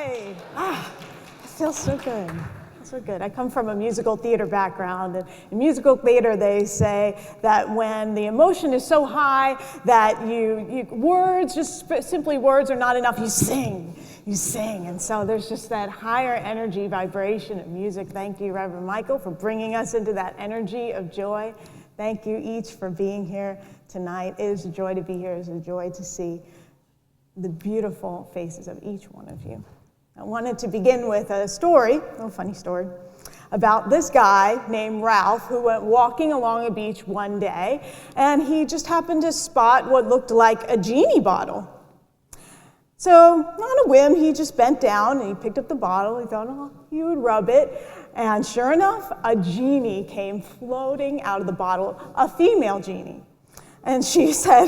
Hi. It feels so good. So good. I come from a musical theater background, and in musical theater they say that when the emotion is so high that words, just simply words are not enough, you sing, and so there's just that higher energy vibration of music. Thank you, Reverend Michael, for bringing us into that energy of joy. Thank you each for being here tonight. It is a joy to be here. It is a joy to see the beautiful faces of each one of you. I wanted to begin with a story, a little funny story, about this guy named Ralph who went walking along a beach one day, and he just happened to spot what looked like a genie bottle. So on a whim, he just bent down and he picked up the bottle. He thought, oh, he would rub it. And sure enough, a genie came floating out of the bottle, a female genie. And she said,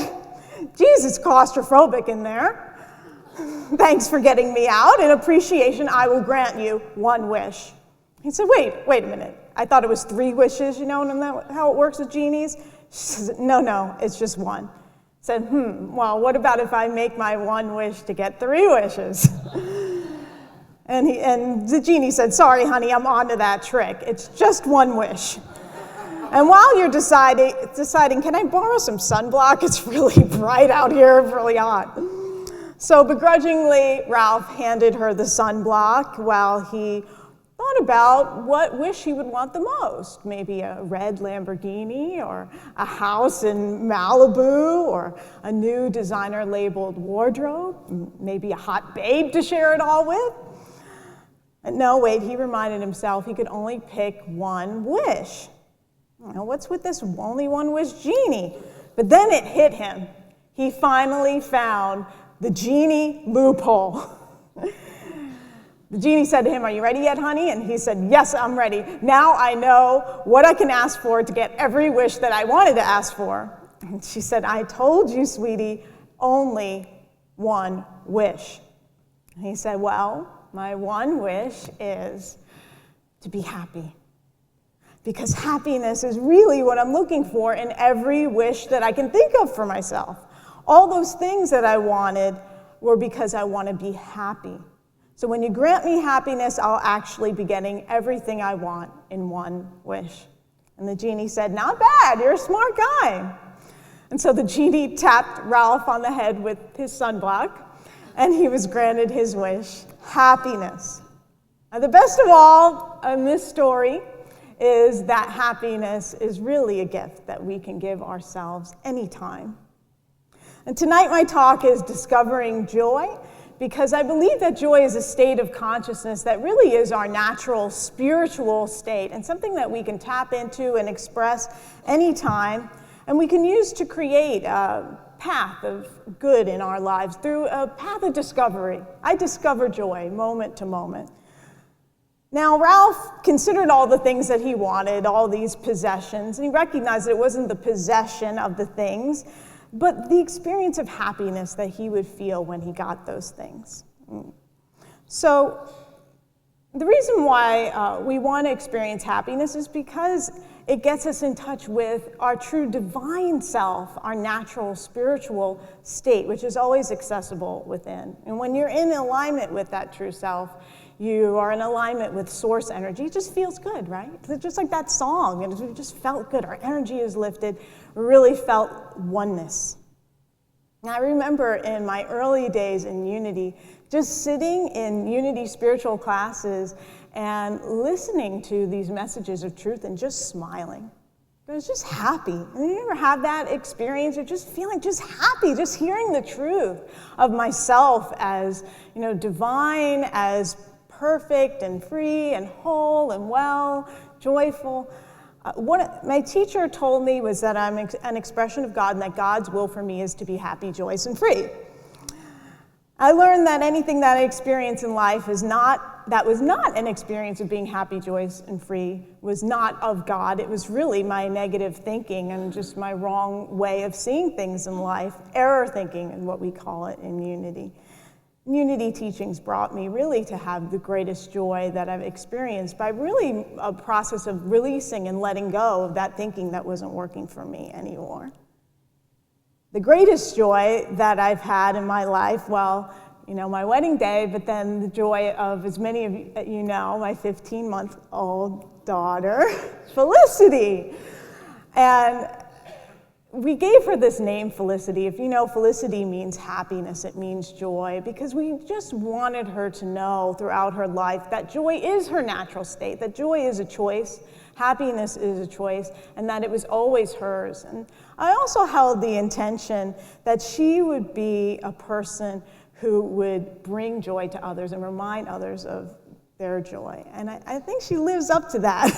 geez, it's claustrophobic in there. Thanks for getting me out. In appreciation, I will grant you one wish. He said, wait a minute. I thought it was 3 wishes, you know, and how it works with genies? She says, no, it's just one. I said, well, what about if I make my one wish to get 3 wishes? And the genie said, sorry, honey, I'm on to that trick. It's just one wish. And while you're deciding, can I borrow some sunblock? It's really bright out here, really hot. So begrudgingly, Ralph handed her the sunblock while he thought about what wish he would want the most. Maybe a red Lamborghini, or a house in Malibu, or a new designer-labeled wardrobe, maybe a hot babe to share it all with. No, wait, he reminded himself he could only pick one wish. Now, what's with this only one wish genie? But then it hit him. He finally found the genie loophole. The genie said to him, are you ready yet, honey? And he said, yes, I'm ready. Now I know what I can ask for to get every wish that I wanted to ask for. And she said, I told you, sweetie, only one wish. And he said, well, my one wish is to be happy. Because happiness is really what I'm looking for in every wish that I can think of for myself. All those things that I wanted were because I want to be happy. So when you grant me happiness, I'll actually be getting everything I want in one wish. And the genie said, not bad, you're a smart guy. And so the genie tapped Ralph on the head with his sunblock, and he was granted his wish, happiness. Now, the best of all in this story is that happiness is really a gift that we can give ourselves anytime. And tonight my talk is discovering joy, because I believe that joy is a state of consciousness that really is our natural spiritual state, and something that we can tap into and express anytime, and we can use to create a path of good in our lives through a path of discovery. I discover joy moment to moment. Now, Ralph considered all the things that he wanted, all these possessions, and he recognized that it wasn't the possession of the things, but the experience of happiness that he would feel when he got those things. So the reason why we want to experience happiness is because it gets us in touch with our true divine self, our natural spiritual state, which is always accessible within. And when you're in alignment with that true self, you are in alignment with source energy. It just feels good, right? It's just like that song, and it just felt good. Our energy is lifted. We really felt oneness. Now, I remember in my early days in Unity, just sitting in Unity spiritual classes and listening to these messages of truth and just smiling. I was just happy. You ever have that experience of just feeling just happy, just hearing the truth of myself as, divine, as perfect and free and whole and well, joyful. What my teacher told me was that I'm an expression of God, and that God's will for me is to be happy, joyous, and free. I learned that anything that I experience in life was not an experience of being happy, joyous, and free, was not of God. It was really my negative thinking and just my wrong way of seeing things in life, error thinking is what we call it in Unity. Unity teachings brought me really to have the greatest joy that I've experienced by really a process of releasing and letting go of that thinking that wasn't working for me anymore. The greatest joy that I've had in my life, well, my wedding day, but then the joy of, as many of you know, my 15-month-old daughter, Felicity. And we gave her this name, Felicity. If you know, Felicity means happiness, it means joy, because we just wanted her to know throughout her life that joy is her natural state, that joy is a choice, happiness is a choice, and that it was always hers. And I also held the intention that she would be a person who would bring joy to others and remind others of their joy. And I think she lives up to that.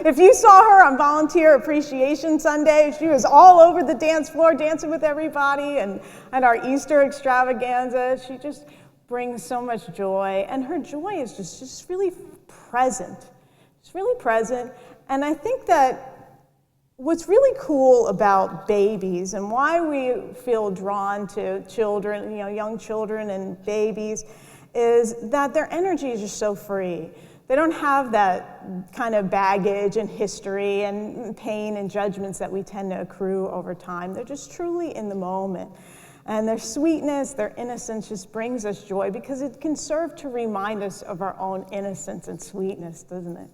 If you saw her on Volunteer Appreciation Sunday, she was all over the dance floor dancing with everybody, and at our Easter extravaganza, she just brings so much joy. And her joy is just really present. It's really present. And I think that what's really cool about babies and why we feel drawn to children, young children and babies, is that their energy is just so free. They don't have that kind of baggage and history and pain and judgments that we tend to accrue over time. They're just truly in the moment. And their sweetness, their innocence just brings us joy because it can serve to remind us of our own innocence and sweetness, doesn't it?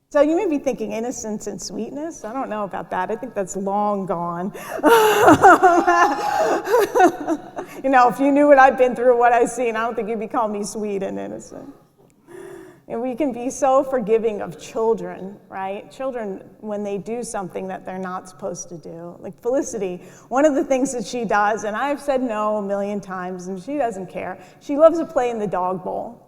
So you may be thinking, innocence and sweetness? I don't know about that. I think that's long gone. If you knew what I've been through, what I've seen, I don't think you'd be calling me sweet and innocent. And we can be so forgiving of children, right? Children, when they do something that they're not supposed to do. Like Felicity, one of the things that she does, and I've said no a million times, and she doesn't care, she loves to play in the dog bowl.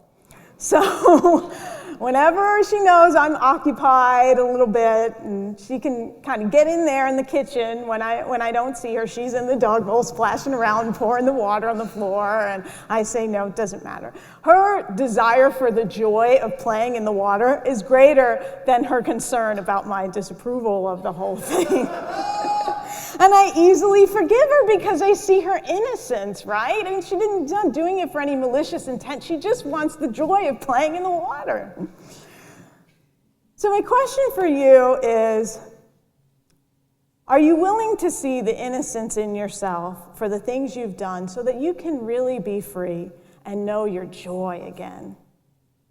So whenever she knows I'm occupied a little bit, and she can kind of get in there in the kitchen when I don't see her, she's in the dog bowl splashing around, pouring the water on the floor, and I say, no, it doesn't matter. Her desire for the joy of playing in the water is greater than her concern about my disapproval of the whole thing. And I easily forgive her because I see her innocence, right? I mean, she's not doing it for any malicious intent. She just wants the joy of playing in the water. So my question for you is, are you willing to see the innocence in yourself for the things you've done so that you can really be free and know your joy again?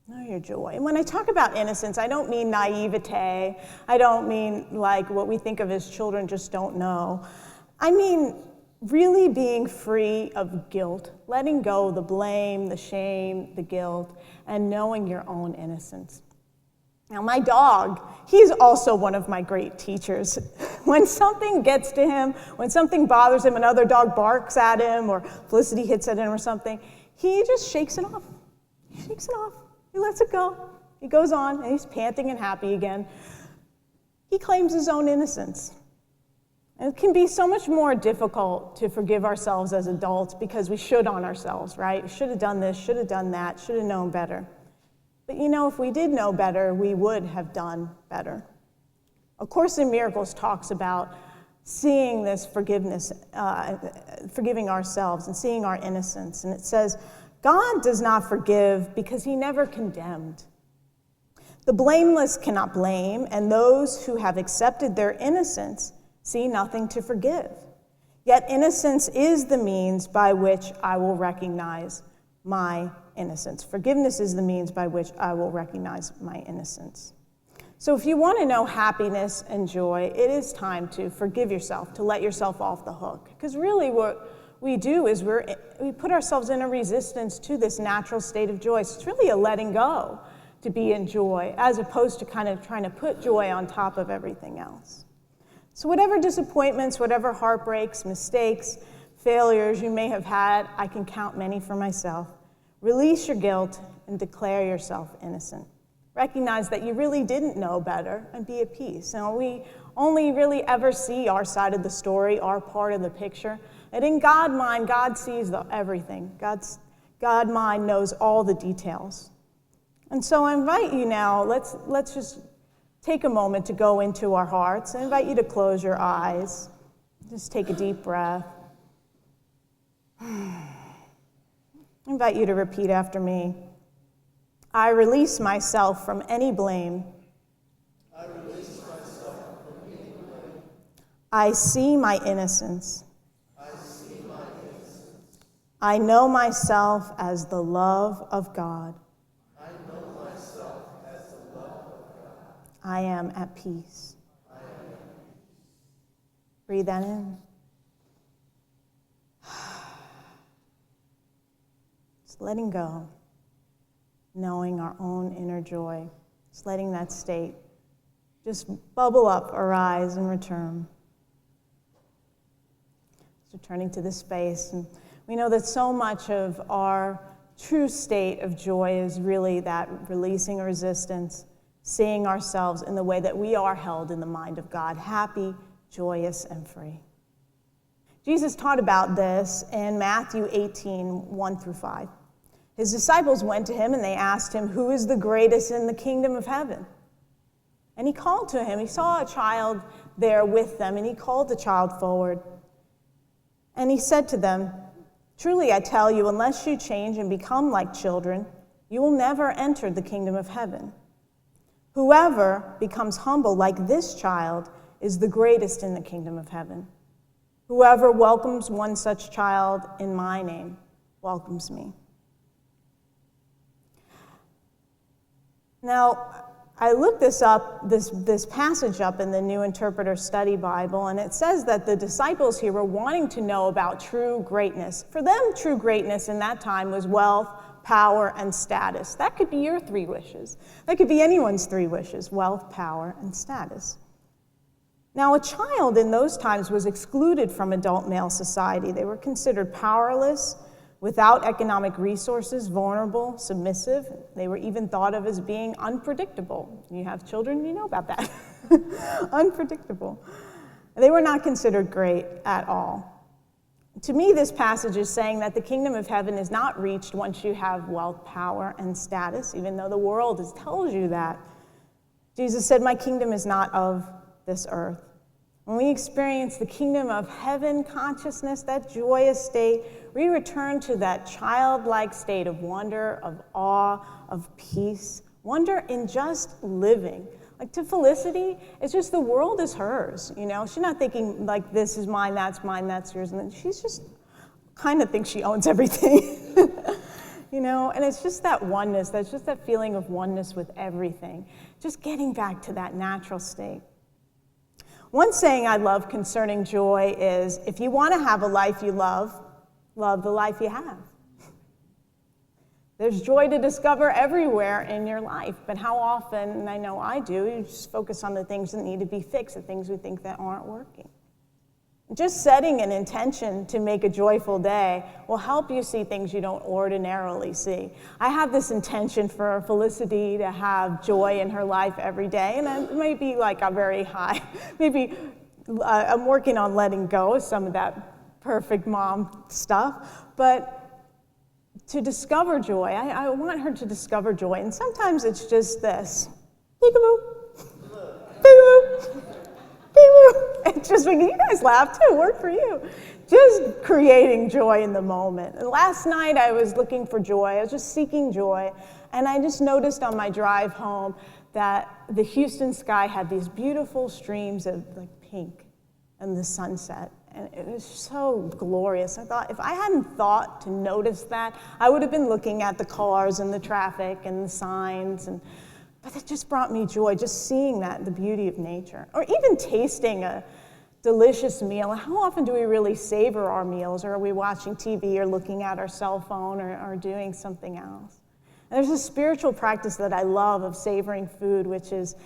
Know your joy. And when I talk about innocence, I don't mean naivete. I don't mean like what we think of as children just don't know. I mean really being free of guilt, letting go the blame, the shame, the guilt, and knowing your own innocence. Now, my dog, he's also one of my great teachers. When something gets to him, when something bothers him, another dog barks at him, or Felicity hits at him or something, he just shakes it off. He shakes it off. He lets it go. He goes on, and he's panting and happy again. He claims his own innocence. And it can be so much more difficult to forgive ourselves as adults because we should on ourselves, right? Should have done this, should have done that, should have known better. But if we did know better, we would have done better. A Course in Miracles talks about seeing this forgiveness, forgiving ourselves and seeing our innocence. And it says, God does not forgive because he never condemned. The blameless cannot blame, and those who have accepted their innocence see nothing to forgive. Yet innocence is the means by which I will recognize my innocence. Forgiveness is the means by which I will recognize my innocence. So if you want to know happiness and joy, it is time to forgive yourself, to let yourself off the hook. Because really what we do is we put ourselves in a resistance to this natural state of joy. So it's really a letting go to be in joy, as opposed to kind of trying to put joy on top of everything else. So whatever disappointments, whatever heartbreaks, mistakes, failures you may have had, I can count many for myself. Release your guilt and declare yourself innocent. Recognize that you really didn't know better and be at peace. Now, we only really ever see our side of the story, our part of the picture. And in God's mind, God sees everything. God's mind knows all the details. And so I invite you now, let's just take a moment to go into our hearts. I invite you to close your eyes. Just take a deep breath. I invite you to repeat after me. I release myself from any blame. I release myself from any blame. I see my innocence. I see my innocence. I know myself as the love of God. I know myself as the love of God. I am at peace. I am at peace. Breathe that in. Just letting go, knowing our own inner joy. Just letting that state just bubble up, arise, and return. So turning to this space, and we know that so much of our true state of joy is really that releasing resistance, seeing ourselves in the way that we are held in the mind of God, happy, joyous, and free. Jesus taught about this in Matthew 18, 1 through 5. His disciples went to him and they asked him, "Who is the greatest in the kingdom of heaven?" And he called to him. He saw a child there with them, and he called the child forward. And he said to them, "Truly I tell you, unless you change and become like children, you will never enter the kingdom of heaven. Whoever becomes humble like this child is the greatest in the kingdom of heaven. Whoever welcomes one such child in my name welcomes me." Now, I looked this passage up in the New Interpreter Study Bible, and it says that the disciples here were wanting to know about true greatness. For them, true greatness in that time was wealth, power, and status. That could be your 3 wishes. That could be anyone's 3 wishes: wealth, power, and status. Now, a child in those times was excluded from adult male society. They were considered powerless, without economic resources, vulnerable, submissive. They were even thought of as being unpredictable. You have children, you know about that. Unpredictable. They were not considered great at all. To me, this passage is saying that the kingdom of heaven is not reached once you have wealth, power, and status, even though the world tells you that. Jesus said, "My kingdom is not of this earth." When we experience the kingdom of heaven consciousness, that joyous state, we return to that childlike state of wonder, of awe, of peace, wonder in just living. Like to Felicity, it's just the world is hers, you know? She's not thinking like this is mine, that's yours, and then she's just kind of thinks she owns everything. You know, and it's just that oneness, that's just that feeling of oneness with everything. Just getting back to that natural state. One saying I love concerning joy is, if you want to have a life you love the life you have. There's joy to discover everywhere in your life, but how often, and I know I do, you just focus on the things that need to be fixed, the things we think that aren't working. Just setting an intention to make a joyful day will help you see things you don't ordinarily see. I have this intention for Felicity to have joy in her life every day, and it may be like a very high, maybe I'm working on letting go of some of that perfect mom stuff, but to discover joy, I want her to discover joy, and sometimes it's just this, peekaboo, peekaboo. It's just making you guys laugh too, work for you. Just creating joy in the moment. And last night I was looking for joy, I was just seeking joy, and I just noticed on my drive home that the Houston sky had these beautiful streams of like pink and the sunset, and it was so glorious. I thought if I hadn't thought to notice that, I would have been looking at the cars and the traffic and the signs, but it just brought me joy, just seeing that, the beauty of nature. Or even tasting a delicious meal. How often do we really savor our meals? Or are we watching TV or looking at our cell phone or doing something else? And there's a spiritual practice that I love of savoring food, which is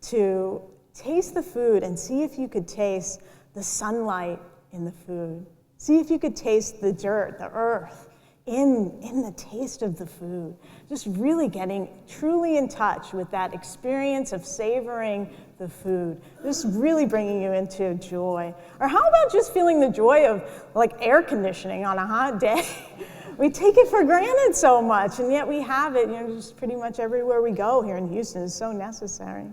to taste the food and see if you could taste the sunlight in the food. See if you could taste the dirt, the earth, in the taste of the food. Just really getting truly in touch with that experience of savoring the food. Just really bringing you into joy. Or how about just feeling the joy of like air conditioning on a hot day? We take it for granted so much, and yet we have it, just pretty much everywhere we go here in Houston. It's so necessary.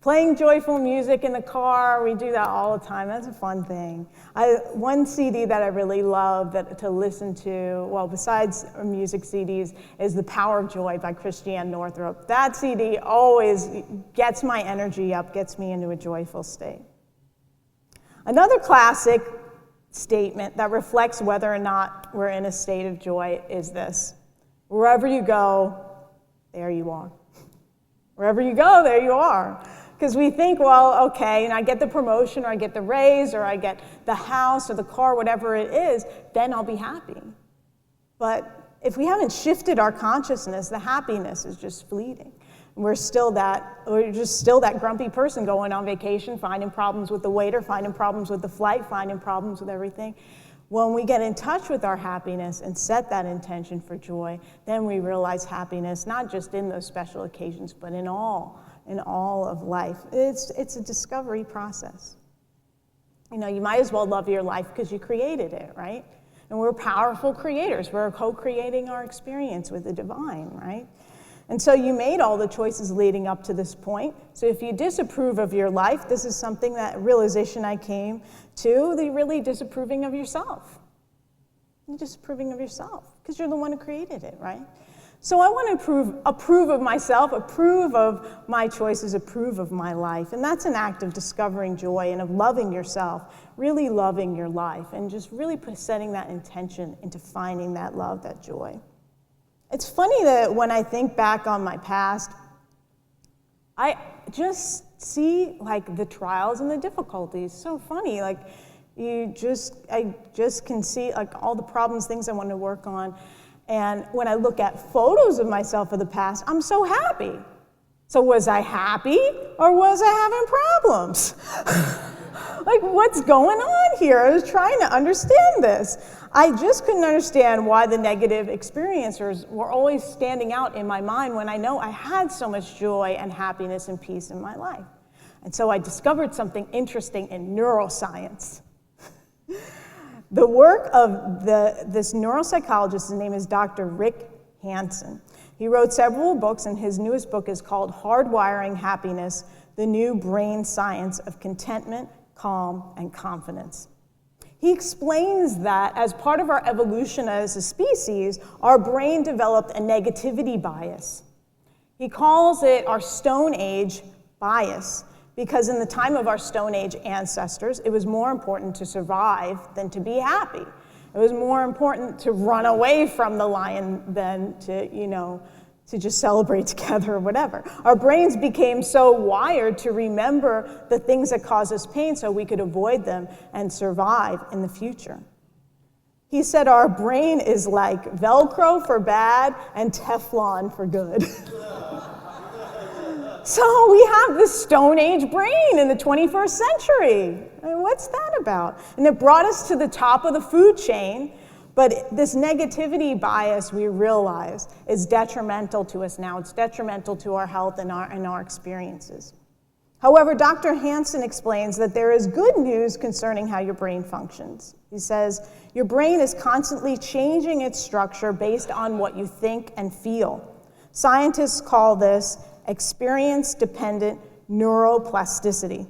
Playing joyful music in the car, we do that all the time. That's a fun thing. One CD that I really love to listen to, well, besides music CDs, is The Power of Joy by Christiane Northrup. That CD always gets my energy up, gets me into a joyful state. Another classic statement that reflects whether or not we're in a state of joy is this: wherever you go, there you are. Wherever you go, there you are. Because we think, well, okay, and I get the promotion, or I get the raise, or I get the house or the car, whatever it is, then I'll be happy. But if we haven't shifted our consciousness, the happiness is just fleeting. We're just still that grumpy person going on vacation, finding problems with the waiter, finding problems with the flight, finding problems with everything. When we get in touch with our happiness and set that intention for joy, then we realize happiness, not just in those special occasions, but in all of life. It's a discovery process. You know, you might as well love your life because you created it, right? And we're powerful creators. We're co-creating our experience with the divine, right? And so you made all the choices leading up to this point. So if you disapprove of your life, this is something that realization I came to, you're really disapproving of yourself. You're disapproving of yourself because you're the one who created it, right? So I want to approve of myself, approve of my choices, approve of my life. And that's an act of discovering joy and of loving yourself, really loving your life, and just really setting that intention into finding that love, that joy. It's funny that when I think back on my past, I just see like the trials and the difficulties. So funny, like I just can see like all the problems, things I want to work on. And when I look at photos of myself of the past, I'm so happy. So was I happy or was I having problems? Like, what's going on here? I was trying to understand this. I just couldn't understand why the negative experiencers were always standing out in my mind when I know I had so much joy and happiness and peace in my life. And so I discovered something interesting in neuroscience. The work of this neuropsychologist, his name is Dr. Rick Hanson. He wrote several books, and his newest book is called Hardwiring Happiness, The New Brain Science of Contentment, Calm, and Confidence. He explains that as part of our evolution as a species, our brain developed a negativity bias. He calls it our Stone Age bias, because in the time of our Stone Age ancestors, it was more important to survive than to be happy. It was more important to run away from the lion than to just celebrate together or whatever. Our brains became so wired to remember the things that cause us pain so we could avoid them and survive in the future. He said our brain is like Velcro for bad and Teflon for good. So we have this Stone Age brain in the 21st century. I mean, what's that about? And it brought us to the top of the food chain, but this negativity bias, we realize, is detrimental to us now. It's detrimental to our health and our experiences. However, Dr. Hanson explains that there is good news concerning how your brain functions. He says, your brain is constantly changing its structure based on what you think and feel. Scientists call this experience-dependent neuroplasticity.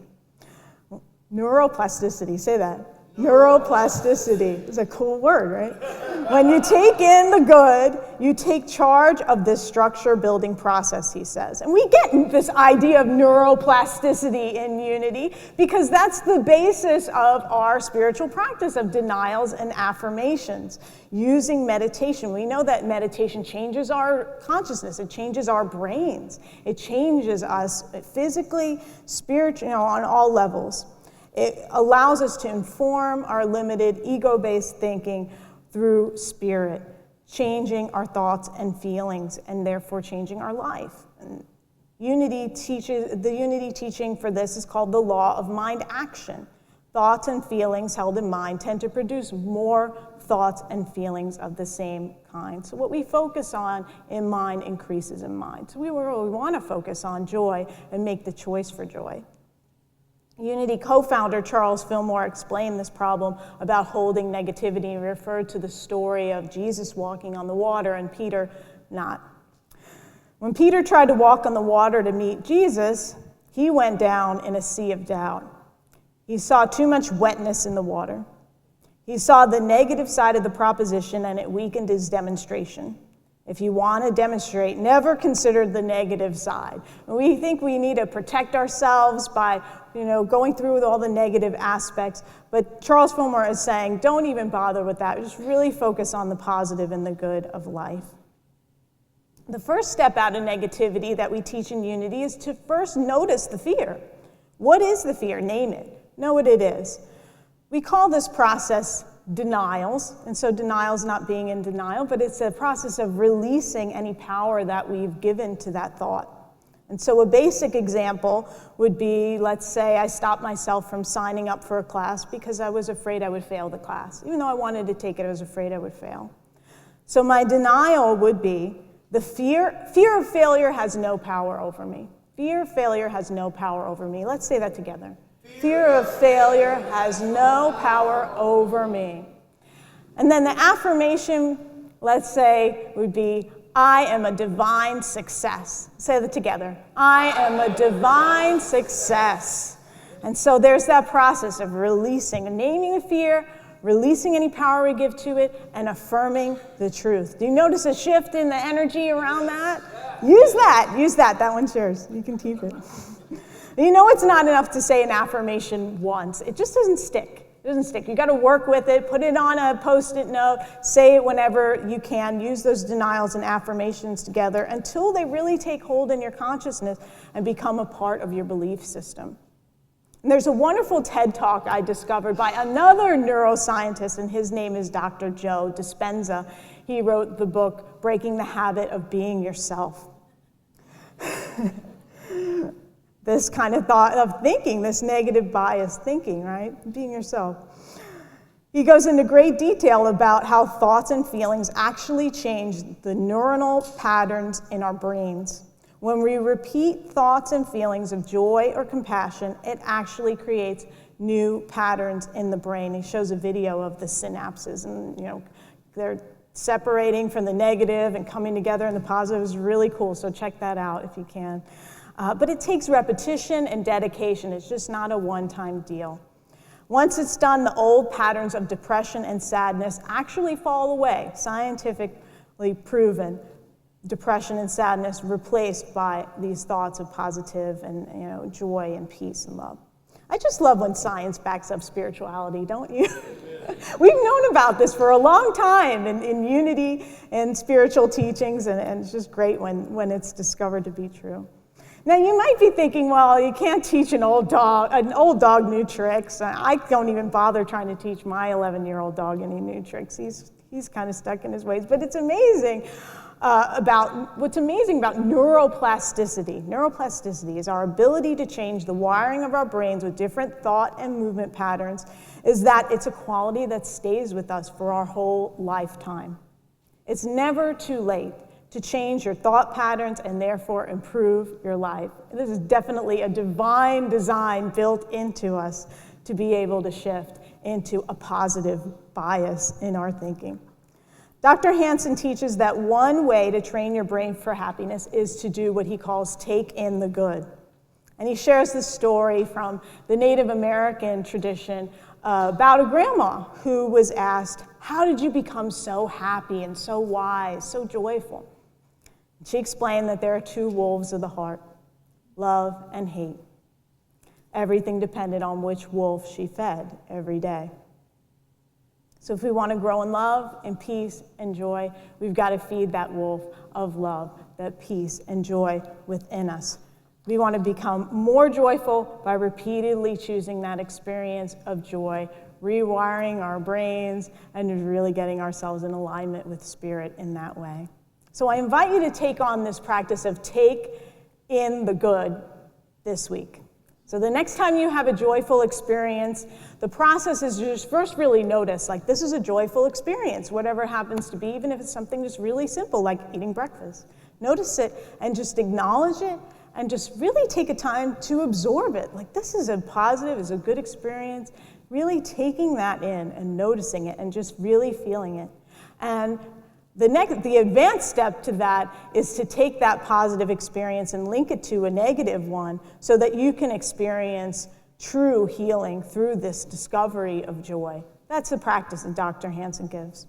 Neuroplasticity, say that. Neuroplasticity is a cool word, right? When you take in the good, you take charge of this structure-building process, he says. And we get this idea of neuroplasticity in Unity because that's the basis of our spiritual practice of denials and affirmations. Using meditation, we know that meditation changes our consciousness, it changes our brains, it changes us physically, spiritually, on all levels. It allows us to inform our limited ego-based thinking through spirit, changing our thoughts and feelings, and therefore changing our life. And the Unity teaching for this is called the law of mind action. Thoughts and feelings held in mind tend to produce more thoughts and feelings of the same kind. So what we focus on in mind increases in mind. So we really want to focus on joy and make the choice for joy. Unity co-founder Charles Fillmore explained this problem about holding negativity. He referred to the story of Jesus walking on the water and Peter not. When Peter tried to walk on the water to meet Jesus, he went down in a sea of doubt. He saw too much wetness in the water. He saw the negative side of the proposition, and it weakened his demonstration. If you want to demonstrate, never consider the negative side. We think we need to protect ourselves by, going through with all the negative aspects, but Charles Fillmore is saying, don't even bother with that. Just really focus on the positive and the good of life. The first step out of negativity that we teach in Unity is to first notice the fear. What is the fear? Name it. Know what it is. We call this process denials, and so denial is not being in denial, but it's a process of releasing any power that we've given to that thought. And so a basic example would be, let's say I stopped myself from signing up for a class because I was afraid I would fail the class. Even though I wanted to take it, I was afraid I would fail. So my denial would be, the fear of failure has no power over me. Fear of failure has no power over me. Let's say that together. Fear of failure has no power over me. And then the affirmation, let's say, would be, I am a divine success. Say that together. I am a divine success. And so there's that process of releasing, naming the fear, releasing any power we give to it, and affirming the truth. Do you notice a shift in the energy around that? Use that. That one's yours. You can keep it. It's not enough to say an affirmation once. It just doesn't stick. You got to work with it, put it on a Post-it note, say it whenever you can. Use those denials and affirmations together until they really take hold in your consciousness and become a part of your belief system. And there's a wonderful TED Talk I discovered by another neuroscientist, and his name is Dr. Joe Dispenza. He wrote the book, Breaking the Habit of Being Yourself. This kind of thought of thinking, this negative bias thinking, right? Being yourself. He goes into great detail about how thoughts and feelings actually change the neuronal patterns in our brains. When we repeat thoughts and feelings of joy or compassion, it actually creates new patterns in the brain. He shows a video of the synapses, and they're separating from the negative and coming together in the positive. Is really cool, so check that out if you can. But it takes repetition and dedication. It's just not a one-time deal. Once it's done, the old patterns of depression and sadness actually fall away, scientifically proven. Depression and sadness replaced by these thoughts of positive and joy and peace and love. I just love when science backs up spirituality, don't you? We've known about this for a long time in Unity and spiritual teachings, and it's just great when it's discovered to be true. Now, you might be thinking, well, you can't teach an old dog new tricks. I don't even bother trying to teach my 11-year-old dog any new tricks. He's kind of stuck in his ways. But it's amazing what's amazing about neuroplasticity. Neuroplasticity is our ability to change the wiring of our brains with different thought and movement patterns, is that it's a quality that stays with us for our whole lifetime. It's never too late to change your thought patterns and therefore improve your life. This is definitely a divine design built into us to be able to shift into a positive bias in our thinking. Dr. Hansen teaches that one way to train your brain for happiness is to do what he calls take in the good. And he shares this story from the Native American tradition about a grandma who was asked, how did you become so happy and so wise, so joyful? She explained that there are two wolves of the heart, love and hate. Everything depended on which wolf she fed every day. So if we want to grow in love and peace and joy, we've got to feed that wolf of love, that peace and joy within us. We want to become more joyful by repeatedly choosing that experience of joy, rewiring our brains, and really getting ourselves in alignment with spirit in that way. So I invite you to take on this practice of take in the good this week. So the next time you have a joyful experience, the process is just first really notice, like, this is a joyful experience, whatever it happens to be, even if it's something just really simple, like eating breakfast. Notice it and just acknowledge it and just really take a time to absorb it. Like, this is a positive, is a good experience. Really taking that in and noticing it and just really feeling it. And the advanced step to that is to take that positive experience and link it to a negative one so that you can experience true healing through this discovery of joy. That's the practice that Dr. Hansen gives.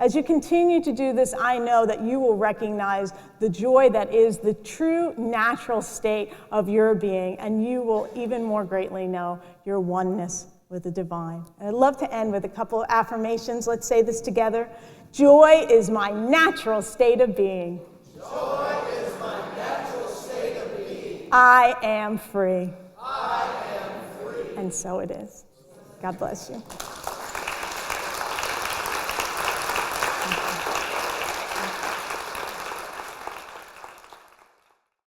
As you continue to do this, I know that you will recognize the joy that is the true natural state of your being, and you will even more greatly know your oneness with the divine. And I'd love to end with a couple of affirmations. Let's say this together. Joy is my natural state of being. Joy is my natural state of being. I am free. I am free. And so it is. God bless you.